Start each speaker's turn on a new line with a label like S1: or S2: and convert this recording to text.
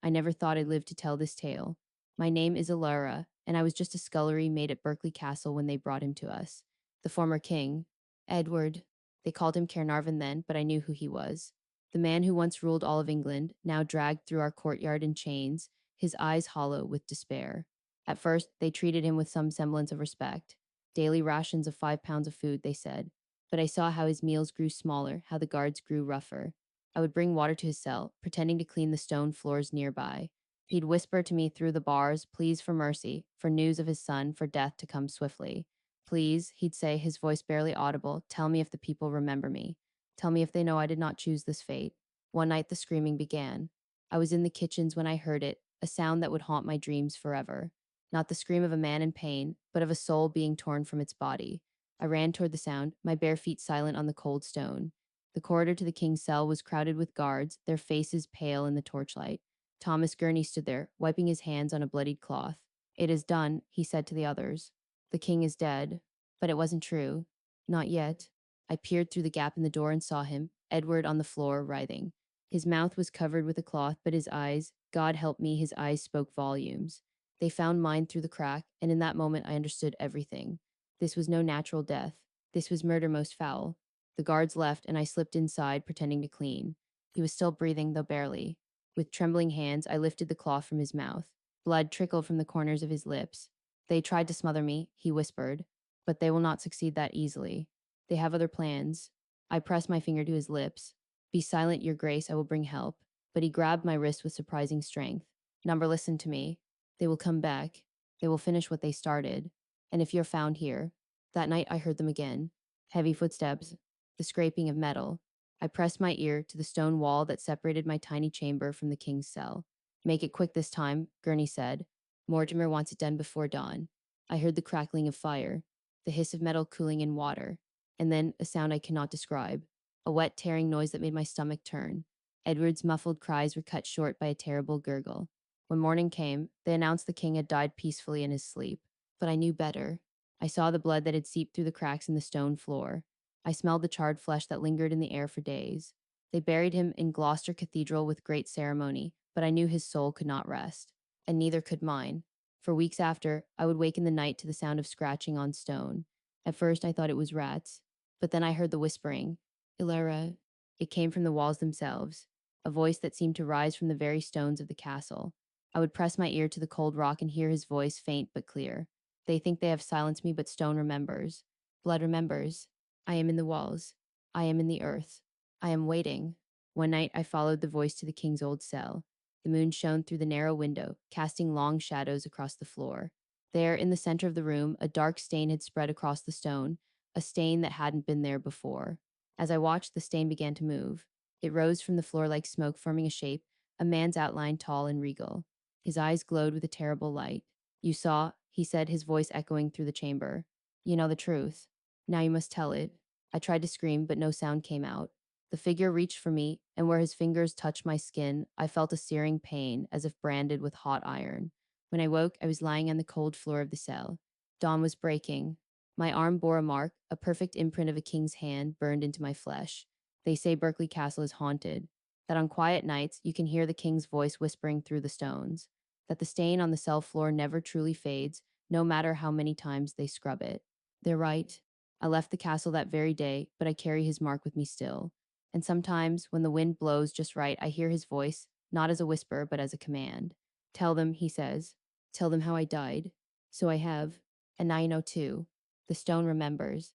S1: I never thought I'd live to tell this tale. My name is Elara, and I was just a scullery maid at Berkeley Castle when they brought him to us. The former king, Edward, they called him Caernarvon then, but I knew who he was. The man who once ruled all of England, now dragged through our courtyard in chains, his eyes hollow with despair. At first, they treated him with some semblance of respect. Daily rations of 5 pounds of food, they said. But I saw how his meals grew smaller, how the guards grew rougher. I would bring water to his cell, pretending to clean the stone floors nearby. He'd whisper to me through the bars, pleas for mercy, for news of his son, for death to come swiftly. Please, he'd say, his voice barely audible, tell me if the people remember me. Tell me if they know I did not choose this fate. One night the screaming began. I was in the kitchens when I heard it, a sound that would haunt my dreams forever. Not the scream of a man in pain, but of a soul being torn from its body. I ran toward the sound, my bare feet silent on the cold stone. The corridor to the king's cell was crowded with guards, their faces pale in the torchlight. Thomas Gurney stood there, wiping his hands on a bloodied cloth. It is done, he said to the others. The king is dead. But it wasn't true. Not yet. I peered through the gap in the door and saw him, Edward, on the floor, writhing. His mouth was covered with a cloth, but his eyes, God help me, his eyes spoke volumes. They found mine through the crack, and in that moment I understood everything. This was no natural death. This was murder most foul. The guards left, and I slipped inside, pretending to clean. He was still breathing, though barely. With trembling hands, I lifted the cloth from his mouth. Blood trickled from the corners of his lips. They tried to smother me, he whispered, but they will not succeed that easily. They have other plans. I pressed my finger to his lips. Be silent, your grace, I will bring help. But he grabbed my wrist with surprising strength. Number, listen to me. They will come back. They will finish what they started. And if you're found here, that night I heard them again. Heavy footsteps, the scraping of metal. I pressed my ear to the stone wall that separated my tiny chamber from the king's cell. Make it quick this time, Gurney said. Mortimer wants it done before dawn. I heard the crackling of fire, the hiss of metal cooling in water, and then a sound I cannot describe, a wet tearing noise that made my stomach turn. Edward's muffled cries were cut short by a terrible gurgle. When morning came, they announced the king had died peacefully in his sleep. But I knew better. I saw the blood that had seeped through the cracks in the stone floor. I smelled the charred flesh that lingered in the air for days. They buried him in Gloucester Cathedral with great ceremony, but I knew his soul could not rest, and neither could mine. For weeks after, I would wake in the night to the sound of scratching on stone. At first, I thought it was rats, but then I heard the whispering. Elara. It came from the walls themselves, a voice that seemed to rise from the very stones of the castle. I would press my ear to the cold rock and hear his voice, faint but clear. They think they have silenced me, but stone remembers. Blood remembers. I am in the walls. I am in the earth. I am waiting. One night I followed the voice to the king's old cell. The moon shone through the narrow window, casting long shadows across the floor. There, in the center of the room, a dark stain had spread across the stone, a stain that hadn't been there before. As I watched, the stain began to move. It rose from the floor like smoke, forming a shape, a man's outline, tall and regal. His eyes glowed with a terrible light. You saw, he said, his voice echoing through the chamber. You know the truth. Now you must tell it. I tried to scream, but no sound came out. The figure reached for me, and where his fingers touched my skin, I felt a searing pain, as if branded with hot iron. When I woke, I was lying on the cold floor of the cell. Dawn was breaking. My arm bore a mark, a perfect imprint of a king's hand burned into my flesh. They say Berkeley Castle is haunted, that on quiet nights you can hear the king's voice whispering through the stones, that the stain on the cell floor never truly fades, no matter how many times they scrub it. They're right. I left the castle that very day, but I carry his mark with me still. And sometimes, when the wind blows just right, I hear his voice, not as a whisper, but as a command. Tell them, he says. Tell them how I died. So I have. And now you know too. The stone remembers.